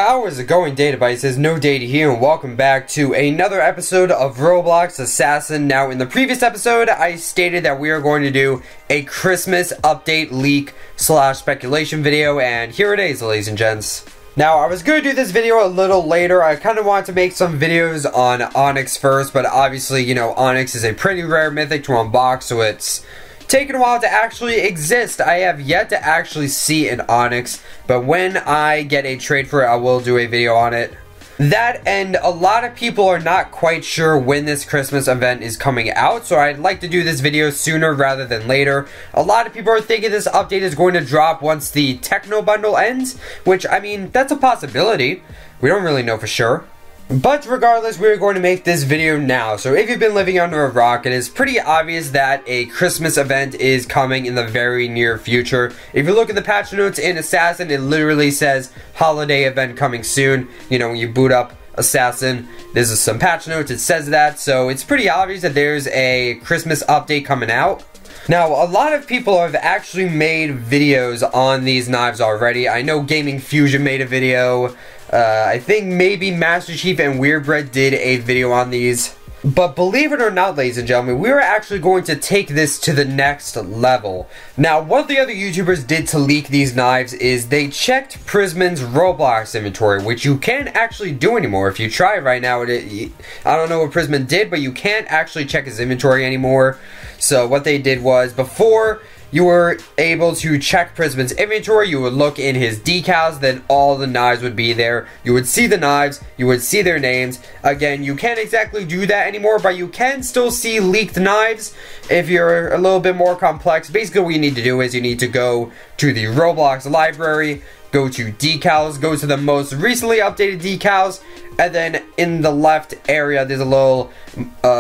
How is it going, Database? Says no data here, and welcome back to another episode of Roblox Assassin. Now, in the previous episode, I stated that we are going to do a Christmas update leak / speculation video, and here it is, ladies and gents. Now, I was going to do this video a little later. I kind of wanted to make some videos on Onyx first, but obviously, you know, Onyx is a pretty rare mythic to unbox, so it's taken a while to actually exist. I have yet to actually see an Onyx, but when I get a trade for it, I will do a video on it. That, and a lot of people are not quite sure when this Christmas event is coming out, so I'd like to do this video sooner rather than later. A lot of people are thinking this update is going to drop once the Techno Bundle ends, which, I mean, that's a possibility. We don't really know for sure. But regardless, we're going to make this video now. So if you've been living under a rock, it is pretty obvious that a Christmas event is coming in the very near future. If you look at the patch notes in Assassin, it literally says holiday event coming soon. You know, when you boot up Assassin, there's some patch notes, it says that. So it's pretty obvious that there's a Christmas update coming out. Now, a lot of people have actually made videos on these knives already. I know Gaming Fusion made a video. I think maybe Master Chief and Weirdbread did a video on these. But believe it or not, ladies and gentlemen, we are actually going to take this to the next level. Now, what the other YouTubers did to leak these knives is they checked Prisman's Roblox inventory, which you can't actually do anymore. If you try right now, I don't know what Prisman did, but you can't actually check his inventory anymore. So what they did was, before you were able to check Prisman's inventory, you would look in his decals, then all the knives would be there. You would see the knives, you would see their names. Again, you can't exactly do that anymore, but you can still see leaked knives if you're a little bit more complex. Basically, what you need to do is you need to go to the Roblox library, go to decals, go to the most recently updated decals, and then in the left area, there's a little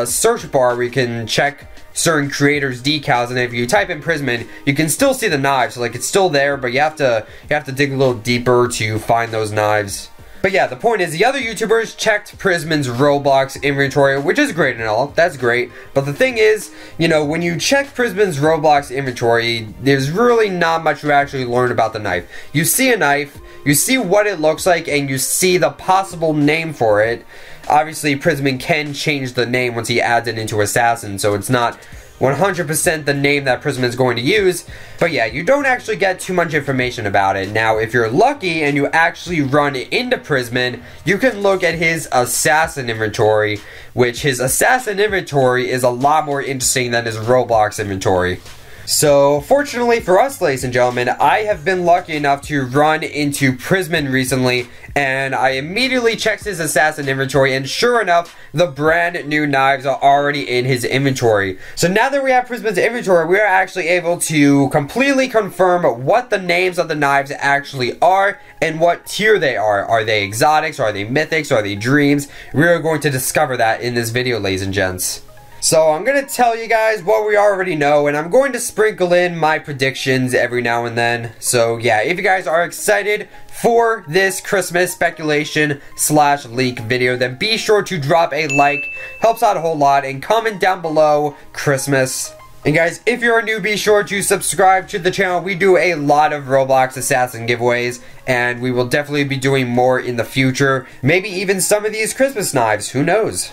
search bar where you can check certain creators' decals, and if you type in Prisman, you can still see the knives. So, like, it's still there, but you have to dig a little deeper to find those knives. But yeah, the point is, the other YouTubers checked Prisman's Roblox inventory, which is great and all. That's great. But the thing is, you know, when you check Prisman's Roblox inventory, there's really not much you actually learn about the knife. You see a knife, you see what it looks like, and you see the possible name for it. Obviously, Prisman can change the name once he adds it into Assassin, so it's not 100% the name that Prisman is going to use. But yeah, you don't actually get too much information about it. Now, if you're lucky and you actually run into Prisman, you can look at his Assassin inventory, which his Assassin inventory is a lot more interesting than his Roblox inventory. So, fortunately for us, ladies and gentlemen, I have been lucky enough to run into Prisman recently, and I immediately checked his Assassin inventory, and sure enough, the brand new knives are already in his inventory. So now that we have Prisman's inventory, we are actually able to completely confirm what the names of the knives actually are, and what tier they are. Are they exotics? Are they mythics? Are they dreams? We are going to discover that in this video, ladies and gents. So I'm going to tell you guys what we already know, and I'm going to sprinkle in my predictions every now and then. So yeah, if you guys are excited for this Christmas speculation / leak video, then be sure to drop a like, helps out a whole lot, and comment down below Christmas. And guys, if you're new, be sure to subscribe to the channel. We do a lot of Roblox Assassin giveaways, and we will definitely be doing more in the future. Maybe even some of these Christmas knives, who knows?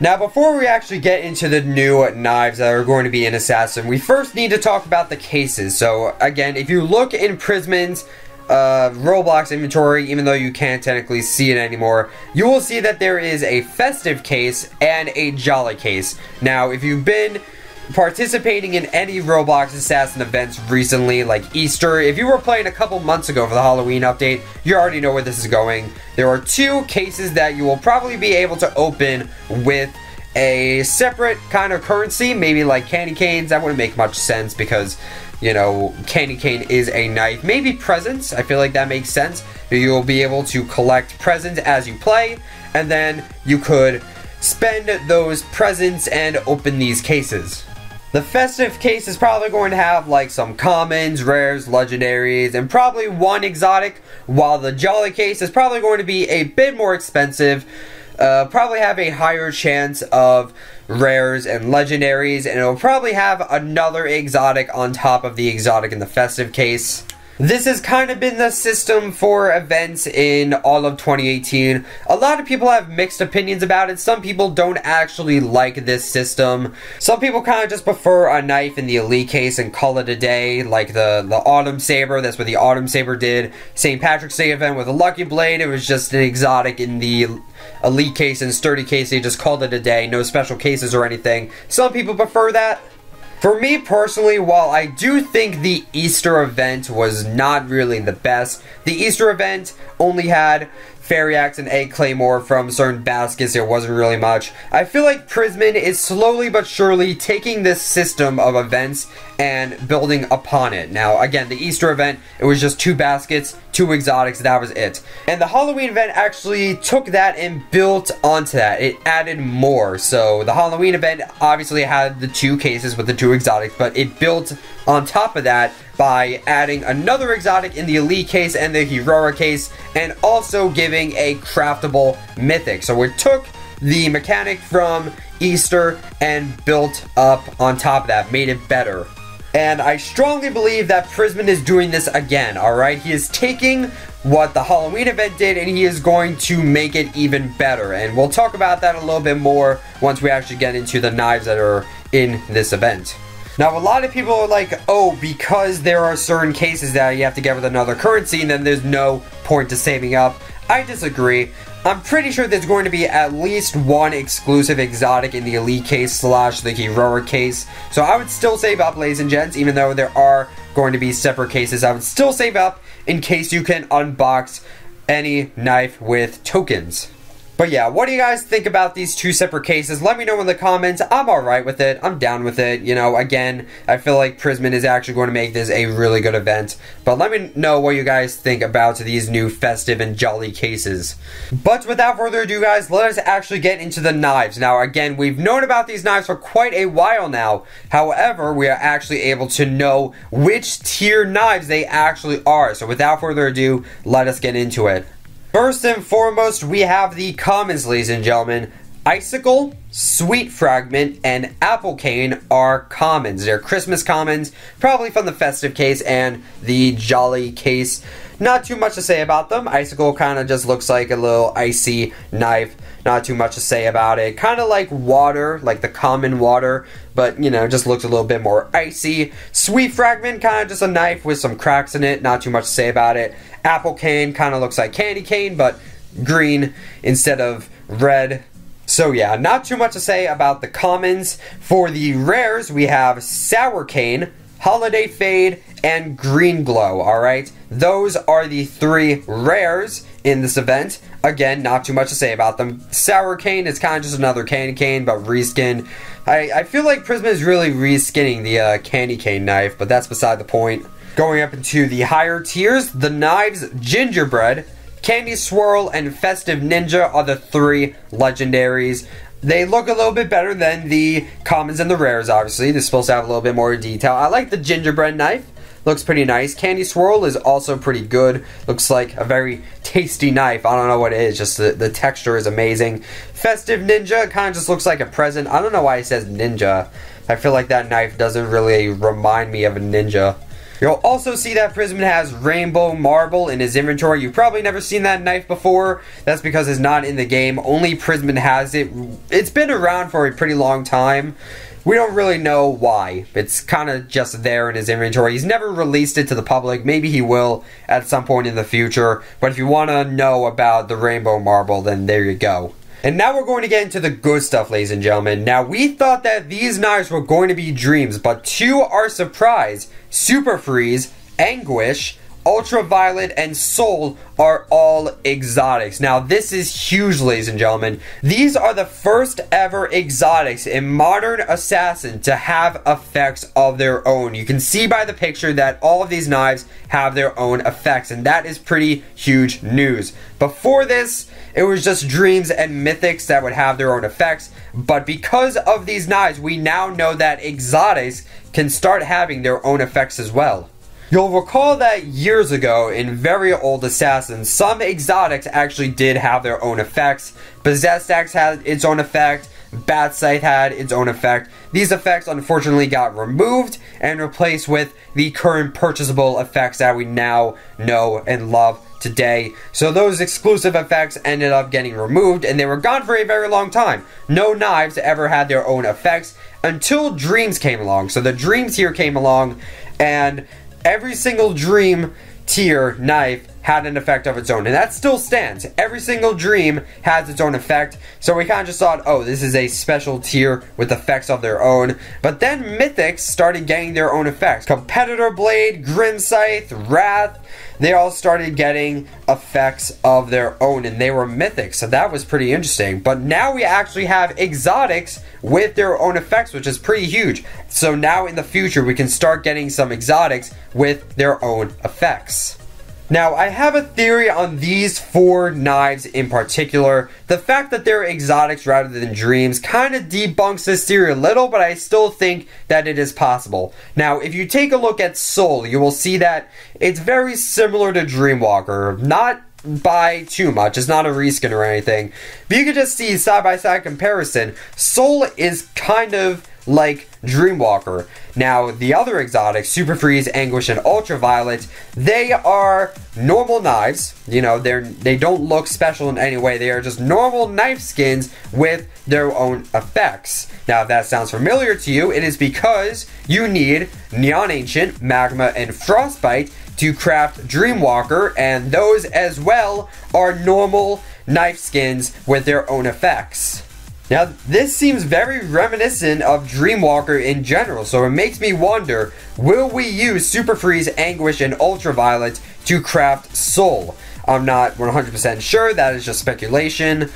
Now, before we actually get into the new knives that are going to be in Assassin, we first need to talk about the cases. So, again, if you look in Prisman's Roblox inventory, even though you can't technically see it anymore, you will see that there is a festive case and a jolly case. Now, if you've been participating in any Roblox Assassin events recently, like Easter, if you were playing a couple months ago for the Halloween update, you already know where this is going. There are two cases that you will probably be able to open with a separate kind of currency, maybe like candy canes. That wouldn't make much sense because, you know, candy cane is a knife. Maybe presents, I feel like that makes sense. You'll be able to collect presents as you play, and then you could spend those presents and open these cases. The festive case is probably going to have like some commons, rares, legendaries, and probably one exotic, while the jolly case is probably going to be a bit more expensive, probably have a higher chance of rares and legendaries, and it'll probably have another exotic on top of the exotic in the festive case. This has kind of been the system for events in all of 2018. A lot of people have mixed opinions about it. Some people don't actually like this system. Some people kind of just prefer a knife in the elite case and call it a day, like the Autumn Saber. That's what the Autumn Saber did. St. Patrick's Day event with a Lucky Blade. It was just an exotic in the elite case and sturdy case. They just called it a day. No special cases or anything. Some people prefer that. For me personally, while I do think the Easter event was not really the best, the Easter event only had Fairy Axe and Egg Claymore from certain baskets. There wasn't really much. I feel like Prisman is slowly but surely taking this system of events and building upon it. Now, again, the Easter event, it was just 2 baskets, 2 exotics, that was it. And the Halloween event actually took that and built onto that. It added more. So the Halloween event obviously had the 2 cases with the 2 exotics, but it built on top of that by adding another exotic in the elite case and the heroic case, and also giving a craftable mythic. So it took the mechanic from Easter and built up on top of that, made it better. And I strongly believe that Prisman is doing this again, alright? He is taking what the Halloween event did and he is going to make it even better. And we'll talk about that a little bit more once we actually get into the knives that are in this event. Now, a lot of people are like, oh, because there are certain cases that you have to get with another currency, and then there's no point to saving up. I disagree. I'm pretty sure there's going to be at least 1 exclusive exotic in the elite case / the heroic case. So I would still save up, ladies and gents, even though there are going to be separate cases. I would still save up in case you can unbox any knife with tokens. But yeah, what do you guys think about these 2 separate cases? Let me know in the comments. I'm alright with it. I'm down with it. You know, again, I feel like Prisman is actually going to make this a really good event. But let me know what you guys think about these new festive and jolly cases. But without further ado, guys, let us actually get into the knives. Now, again, we've known about these knives for quite a while now. However, we are actually able to know which tier knives they actually are. So without further ado, let us get into it. First and foremost, we have the commons, ladies and gentlemen. Icicle, Sweet Fragment, and Apple Cane are commons. They're Christmas commons, probably from the festive case and the jolly case. Not too much to say about them. Icicle kind of just looks like a little icy knife. Not too much to say about it. Kind of like water, like the common water, but, you know, just looks a little bit more icy. Sweet Fragment, kind of just a knife with some cracks in it. Not too much to say about it. Apple Cane kind of looks like candy cane, but green instead of red. So yeah, not too much to say about the commons. For the rares, we have Sour Cane, Holiday Fade, and Green Glow, alright? Those are the 3 rares in this event. Again, not too much to say about them. Sour Cane is kind of just another candy cane, but reskinned. I feel like Prisma is really reskinning the candy cane knife, but that's beside the point. Going up into the higher tiers, the knives Gingerbread, Candy Swirl, and Festive Ninja are the 3 legendaries. They look a little bit better than the commons and the rares, obviously. They're supposed to have a little bit more detail. I like the Gingerbread knife. Looks pretty nice. Candy Swirl is also pretty good. Looks like a very tasty knife. I don't know what it is. Just the texture is amazing. Festive Ninja kind of just looks like a present. I don't know why it says ninja. I feel like that knife doesn't really remind me of a ninja. You'll also see that Prisman has Rainbow Marble in his inventory. You've probably never seen that knife before. That's because it's not in the game. Only Prisman has it. It's been around for a pretty long time. We don't really know why. It's kind of just there in his inventory. He's never released it to the public. Maybe he will at some point in the future. But if you want to know about the Rainbow Marble, then there you go. And now we're going to get into the good stuff, ladies and gentlemen. Now, we thought that these knives were going to be dreams, but to our surprise, Super Freeze, Anguish, Ultraviolet, and Soul are all exotics. Now, this is huge, ladies and gentlemen. These are the first ever exotics in Modern Assassin to have effects of their own. You can see by the picture that all of these knives have their own effects, and that is pretty huge news. Before this, it was just dreams and mythics that would have their own effects, but because of these knives, we now know that exotics can start having their own effects as well. You'll recall that years ago, in very old Assassins, some exotics actually did have their own effects. Possessed Axe had its own effect, Bat Scythe had its own effect. These effects unfortunately got removed and replaced with the current purchasable effects that we now know and love today. So those exclusive effects ended up getting removed, and they were gone for a very long time. No knives ever had their own effects until Dreams came along. So the Dream tier came along, and every single Dream tier knife had an effect of its own, and that still stands. Every single Dream has its own effect, so we kind of just thought, oh, this is a special tier with effects of their own. But then Mythics started getting their own effects. Competitor Blade, Grim Scythe, Wrath, they all started getting effects of their own, and they were Mythics, so that was pretty interesting. But now we actually have exotics with their own effects, which is pretty huge. So now in the future, we can start getting some exotics with their own effects. Now, I have a theory on these 4 knives in particular. The fact that they're exotics rather than Dreams kind of debunks this theory a little, but I still think that it is possible. Now, if you take a look at Soul, you will see that it's very similar to Dreamwalker. Not by too much, it's not a reskin or anything. But you can just see side-by-side comparison. Soul is kind of like Dreamwalker. Now, the other exotics, Super Freeze, Anguish, and Ultraviolet, they are normal knives. You know, they don't look special in any way. They are just normal knife skins with their own effects. Now, if that sounds familiar to you, it is because you need Neon Ancient, Magma, and Frostbite to craft Dreamwalker, and those as well are normal knife skins with their own effects. Now, this seems very reminiscent of Dreamwalker in general, so it makes me wonder, will we use Super Freeze, Anguish, and Ultraviolet to craft Soul? I'm not 100% sure, that is just speculation,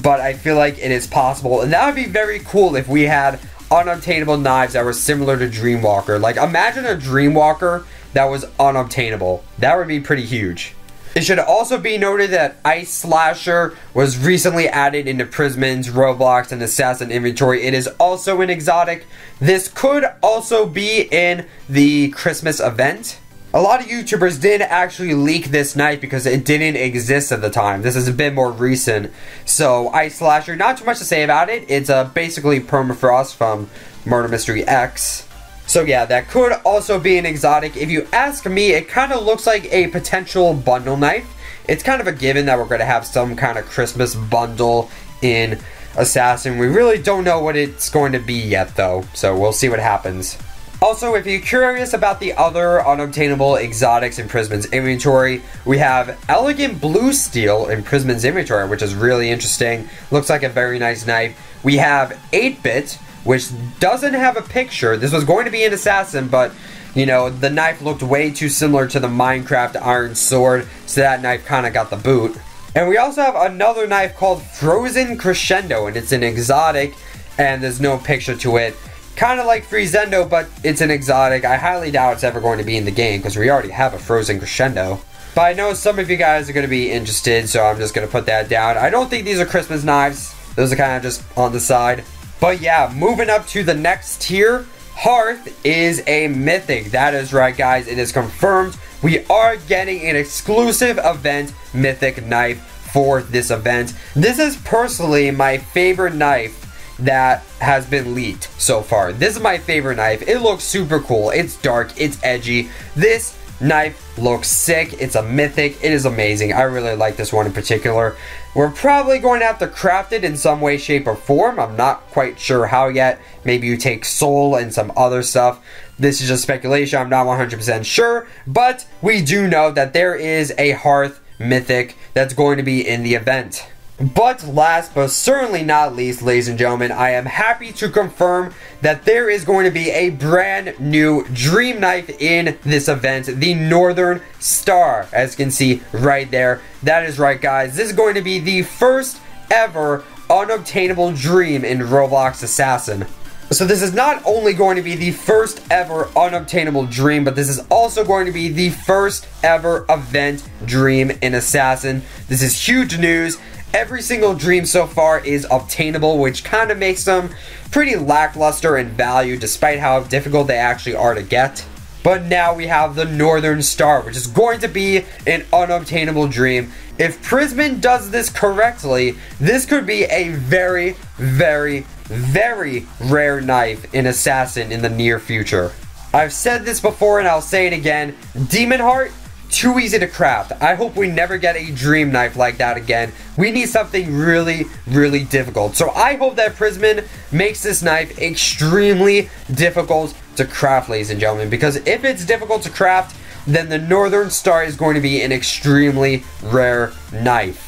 but I feel like it is possible, and that would be very cool if we had unobtainable knives that were similar to Dreamwalker. Like, imagine a Dreamwalker that was unobtainable. That would be pretty huge. It should also be noted that Ice Slasher was recently added into Prisman's, Roblox, and Assassin inventory. It is also an exotic. This could also be in the Christmas event. A lot of YouTubers did actually leak this knife because it didn't exist at the time. This is a bit more recent. So, Ice Slasher, not too much to say about it. It's basically Permafrost from Murder Mystery X. So yeah, that could also be an exotic. If you ask me, it kind of looks like a potential bundle knife. It's kind of a given that we're going to have some kind of Christmas bundle in Assassin. We really don't know what it's going to be yet though, so we'll see what happens. Also, if you're curious about the other unobtainable exotics in Prisman's inventory, we have Elegant Blue Steel in Prisman's inventory, which is really interesting. Looks like a very nice knife. We have 8-Bit, which doesn't have a picture. This was going to be an Assassin, but, you know, the knife looked way too similar to the Minecraft Iron Sword, so that knife kind of got the boot. And we also have another knife called Frozen Crescendo, and it's an exotic, and there's no picture to it. Kind of like Freezendo, but it's an exotic. I highly doubt it's ever going to be in the game, because we already have a Frozen Crescendo. But I know some of you guys are going to be interested, so I'm just going to put that down. I don't think these are Christmas knives. Those are kind of just on the side. But yeah, moving up to the next tier, Hearth is a mythic. That is right, guys. It is confirmed. We are getting an exclusive event mythic knife for this event. This is personally my favorite knife that has been leaked so far. This is my favorite knife. It looks super cool. It's dark. It's edgy. This knife looks sick. It's a mythic. It is amazing. I really like this one in particular. We're probably going to have to craft it in some way, shape, or form. I'm not quite sure how yet. Maybe you take soul and some other stuff. This is just speculation. I'm not 100% sure. But we do know that there is a Hearth mythic that's going to be in the event. But last but certainly not least, ladies and gentlemen, I am happy to confirm that there is going to be a brand new dream knife in this event, the Northern Star, as you can see right there. That is right, guys. This is going to be the first ever unobtainable dream in Roblox Assassin. So this is not only going to be the first ever unobtainable dream, but this is also going to be the first ever event dream in Assassin. This is huge news. Every single dream so far is obtainable, which kind of makes them pretty lackluster in value, despite how difficult they actually are to get. But now we have the Northern Star, which is going to be an unobtainable dream. If Prisman does this correctly, this could be a very, very very rare knife in Assassin in the near future. I've said this before and I'll say it again. Demon Heart, too easy to craft. I hope we never get a dream knife like that again. We need something really, really difficult. So I hope that Prisman makes this knife extremely difficult to craft, ladies and gentlemen. Because if it's difficult to craft, then the Northern Star is going to be an extremely rare knife.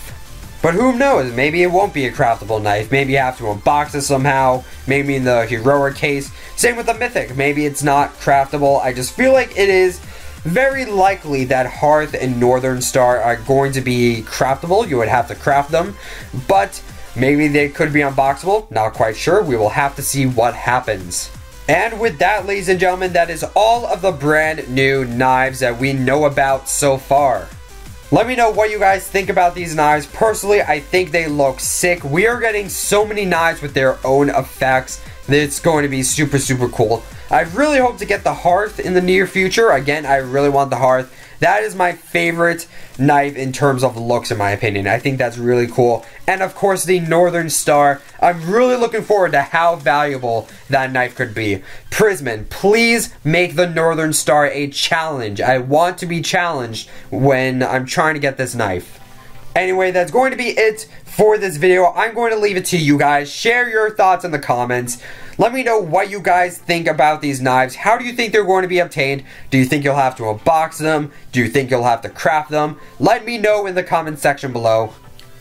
But who knows, maybe it won't be a craftable knife. Maybe you have to unbox it somehow. Maybe in the Heroic case. Same with the Mythic. Maybe it's not craftable. I just feel like it is very likely that Hearth and Northern Star are going to be craftable. You would have to craft them. But maybe they could be unboxable. Not quite sure. We will have to see what happens. And with that, ladies and gentlemen, that is all of the brand new knives that we know about so far. Let me know what you guys think about these knives. Personally, I think they look sick. We are getting so many knives with their own effects that it's going to be super, super cool. I really hope to get the Hearth in the near future. Again, I really want the Hearth. That is my favorite knife in terms of looks, in my opinion. I think that's really cool. And of course, the Northern Star. I'm really looking forward to how valuable that knife could be. Prisman, please make the Northern Star a challenge. I want to be challenged when I'm trying to get this knife. Anyway, that's going to be it for this video. I'm going to leave it to you guys. Share your thoughts in the comments. Let me know what you guys think about these knives. How do you think they're going to be obtained? Do you think you'll have to unbox them? Do you think you'll have to craft them? Let me know in the comment section below.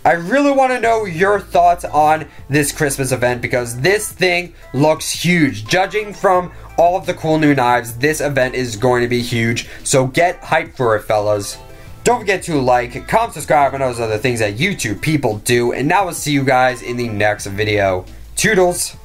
I really want to know your thoughts on this Christmas event because this thing looks huge. Judging from all of the cool new knives, this event is going to be huge. So get hyped for it, fellas. Don't forget to like, comment, subscribe, and those other things that YouTube people do. And now we'll see you guys in the next video. Toodles!